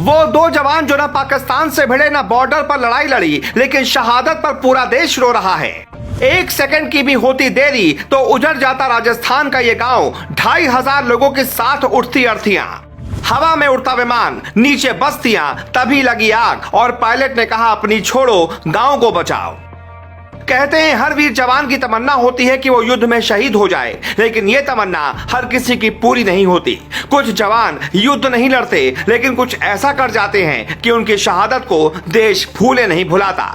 वो दो जवान जो ना पाकिस्तान से भिड़े ना बॉर्डर पर लड़ाई लड़ी, लेकिन शहादत पर पूरा देश रो रहा है। एक सेकंड की भी होती देरी तो उजड़ जाता राजस्थान का ये गांव। 2500 लोगों के साथ उठती अर्थियां, हवा में उड़ता विमान, नीचे बस्तियां, तभी लगी आग और पायलट ने कहा अपनी छोड़ो, गांव को बचाओ। कहते हैं हर वीर जवान की तमन्ना होती है कि वो युद्ध में शहीद हो जाए, लेकिन ये तमन्ना हर किसी की पूरी नहीं होती। कुछ जवान युद्ध नहीं लड़ते, लेकिन कुछ ऐसा कर जाते हैं कि उनकी शहादत को देश भूले नहीं भुलाता।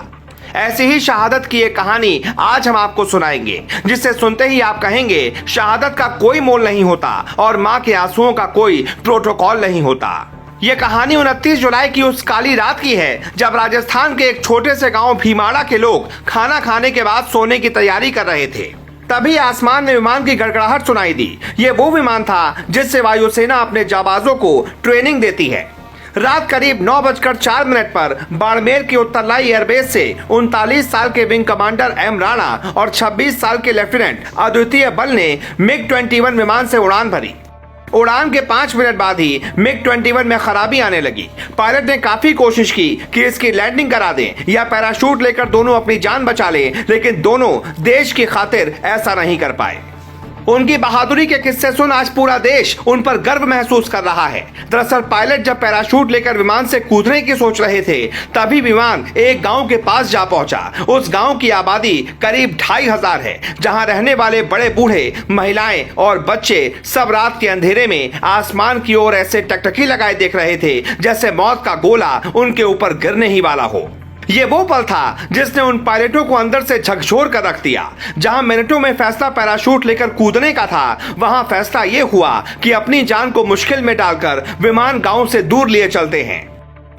ऐसी ही शहादत की एक कहानी आज हम आपको सुनाएंगे, जिससे सुनते ही आप कहेंगे शहादत का कोई मोल नहीं होता और मां के आंसुओं का कोई प्रोटोकॉल नहीं होता। ये कहानी 29 जुलाई की उस काली रात की है जब राजस्थान के एक छोटे से गांव भीमाड़ा के लोग खाना खाने के बाद सोने की तैयारी कर रहे थे। तभी आसमान में विमान की गड़गड़ाहट सुनाई दी। ये वो विमान था जिससे वायुसेना अपने जाबाजों को ट्रेनिंग देती है। रात करीब 9:04 पर बाड़मेर के उत्तरलाई एयरबेस से 39 साल के विंग कमांडर एम राणा और 26 साल के लेफ्टिनेंट अद्वितीय बल ने MiG-21 विमान से उड़ान भरी। उड़ान के 5 मिनट बाद ही MiG-21 में खराबी आने लगी। पायलट ने काफी कोशिश की कि इसकी लैंडिंग करा दें या पैराशूट लेकर दोनों अपनी जान बचा लें, लेकिन दोनों देश की खातिर ऐसा नहीं कर पाए। उनकी बहादुरी के किस्से सुन आज पूरा देश उन पर गर्व महसूस कर रहा है। दरअसल पायलट जब पैराशूट लेकर विमान से कूदने की सोच रहे थे, तभी विमान एक गांव के पास जा पहुंचा। उस गांव की आबादी करीब 2500 है, जहां रहने वाले बड़े बूढ़े, महिलाएं और बच्चे सब रात के अंधेरे में आसमान की ओर ऐसे टकटकी लगाए देख रहे थे जैसे मौत का गोला उनके ऊपर गिरने ही वाला हो। ये वो पल था जिसने उन पायलटों को अंदर से झकझोर कर रख दिया। जहां मिनटों में फैसला पैराशूट लेकर कूदने का था, वहां फैसला ये हुआ कि अपनी जान को मुश्किल में डालकर विमान गांव से दूर लिए चलते हैं।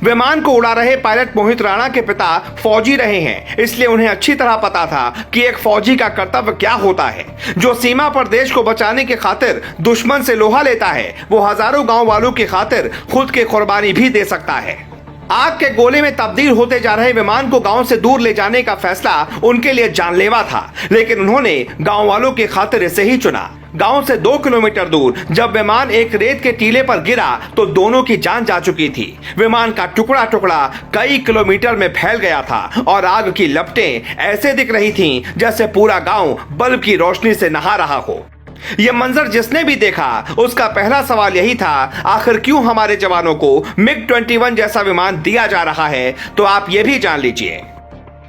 विमान को उड़ा रहे पायलट मोहित राणा के पिता फौजी रहे हैं, इसलिए उन्हें अच्छी तरह पता था कि एक फौजी का कर्तव्य क्या होता है। जो सीमा पर देश को बचाने की खातिर दुश्मन से लोहा लेता है, वो हजारों गांव वालों की खातिर खुद की कुर्बानी भी दे सकता है। आग के गोले में तब्दील होते जा रहे विमान को गांव से दूर ले जाने का फैसला उनके लिए जानलेवा था, लेकिन उन्होंने गांव वालों की खातिर इसे ही चुना। गांव से 2 किलोमीटर दूर जब विमान एक रेत के टीले पर गिरा तो दोनों की जान जा चुकी थी। विमान का टुकड़ा टुकड़ा कई किलोमीटर में फैल गया था और आग की लपटें ऐसे दिख रही थीं जैसे पूरा गांव बल्ब की रोशनी से नहा रहा हो। यह मंजर जिसने भी देखा, उसका पहला सवाल यही था, आखिर क्यों हमारे जवानों को MiG-21 जैसा विमान दिया जा रहा है? तो आप ये भी जान लीजिए।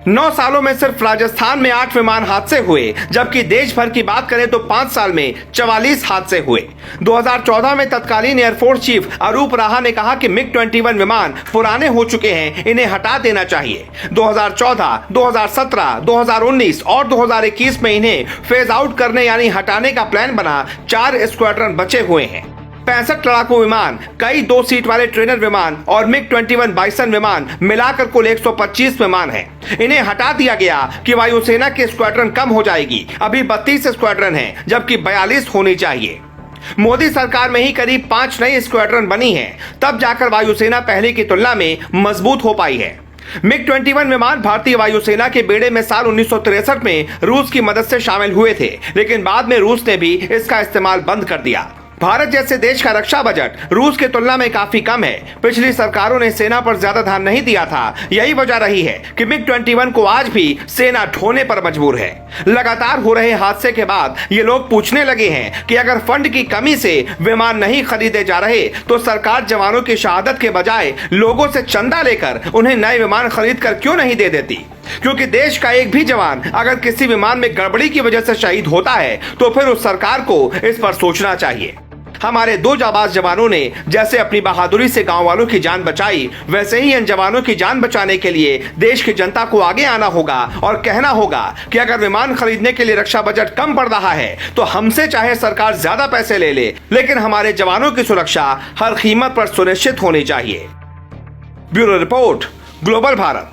9 सालों में सिर्फ राजस्थान में 8 विमान हादसे हुए, जबकि देश भर की बात करें तो 5 साल में 44 हादसे हुए। 2014 में तत्कालीन एयरफोर्स चीफ अरूप राहा ने कहा कि MiG-21 विमान पुराने हो चुके हैं, इन्हें हटा देना चाहिए। 2014, 2017, 2019 और 2021 में इन्हें फेज आउट करने यानी हटाने का प्लान बना। 4 स्क्वाड्रन बचे हुए हैं। 65 लड़ाकू विमान, कई 2 सीट वाले ट्रेनर विमान और MiG-21 बाइसन विमान मिलाकर कुल 125 विमान हैं। इन्हें हटा दिया गया कि वायुसेना की स्क्वाड्रन कम हो जाएगी। अभी 32 स्क्वाड्रन हैं, जबकि 42 होनी चाहिए। मोदी सरकार में ही करीब 5 नई स्क्वाड्रन बनी हैं, तब जाकर वायुसेना पहले की तुलना में मजबूत हो पाई है। MiG-21 विमान भारतीय वायुसेना के बेड़े में साल 1963 में रूस की मदद से शामिल हुए थे, लेकिन बाद में रूस ने भी इसका इस्तेमाल बंद कर दिया। भारत जैसे देश का रक्षा बजट रूस की तुलना में काफी कम है। पिछली सरकारों ने सेना पर ज्यादा ध्यान नहीं दिया था। यही वजह रही है कि MiG-21 को आज भी सेना ढोने पर मजबूर है। लगातार हो रहे हादसे के बाद ये लोग पूछने लगे हैं कि अगर फंड की कमी से विमान नहीं खरीदे जा रहे, तो सरकार जवानों की शहादत के बजाय लोगों से चंदा लेकर उन्हें नए विमान खरीद कर क्यों नहीं दे देती? क्योंकि देश का एक भी जवान अगर किसी विमान में गड़बड़ी की वजह से शहीद होता है, तो फिर उस सरकार को इस पर सोचना चाहिए। हमारे 2 जाबाज जवानों ने जैसे अपनी बहादुरी से गांव वालों की जान बचाई, वैसे ही इन जवानों की जान बचाने के लिए देश की जनता को आगे आना होगा और कहना होगा कि अगर विमान खरीदने के लिए रक्षा बजट कम पड़ रहा है, तो हमसे चाहे सरकार ज्यादा पैसे ले ले, लेकिन हमारे जवानों की सुरक्षा हर कीमत पर सुनिश्चित होनी चाहिए। Bureau report, global Bharat.